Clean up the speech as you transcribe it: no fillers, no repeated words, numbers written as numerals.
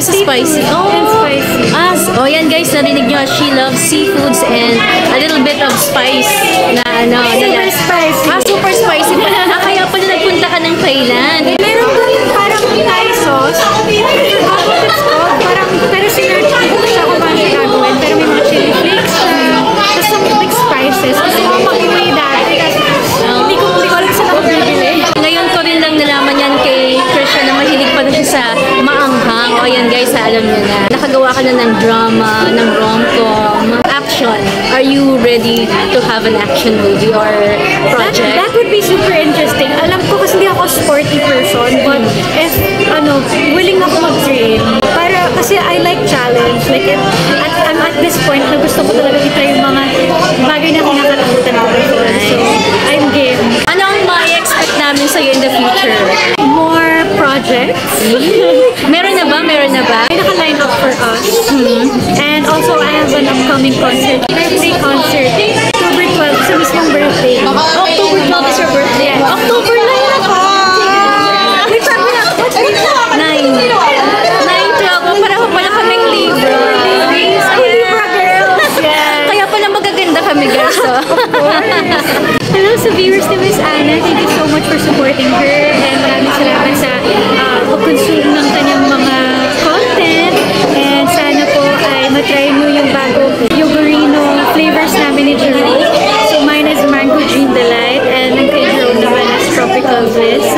Basta spicy. And spicy. Oh, yan guys, narinig nyo. She loves seafoods and a little bit of spice na ano. Super spicy. Super spicy. Kaya pala nagpunta ka ng Thailand. Meron doon parang Thai sauce. Parang, pero sinerch ko siya kung paano siya gagawin. Pero may mga chili flakes na, tapos some big spices. Gusto ko mag-iway dati kasi hindi ko alam saan ako bibili. Ngayon ko rin lang nalaman yan kay Trisha na mahilig pa na siya sa maanghang. O yan guys, alam niyo na. Nakagawa ka na ng drama, ng rom-com, action. Are you ready to have an action movie or project? That would be super interesting. Alam ko kasi hindi ako sporty person, but if, willing ako mag-train. Kasi I like challenge. Like, I'm at this point na gusto ko talaga i-try yung mga bagay na kinakatakutan ako before. So, I'm game. Ano ang ma-expect namin sa'yo in the future? More projects. Meron na ba? May naka-line up for us. And also, I have an upcoming concert. Birthday concert. October 12 sa mismong birthday. October 12 is your birthday? Yes. October 9 ako! Wait, sabi na. What's the 9. 9-12. Para pala kaming Libra. Libra girls. Yes. Kaya pala magaganda kami girls. Hello sa viewers ni Miss Anna. Thank you so much for supporting her. And maraming salamat sa pag-consume ng kanyang mga content. And sana po ay matry mo yung bago Yogurino flavors namin ni Jerome. So mine is Mango Dream Delight and ang kay Jerome naman is Tropical Bliss.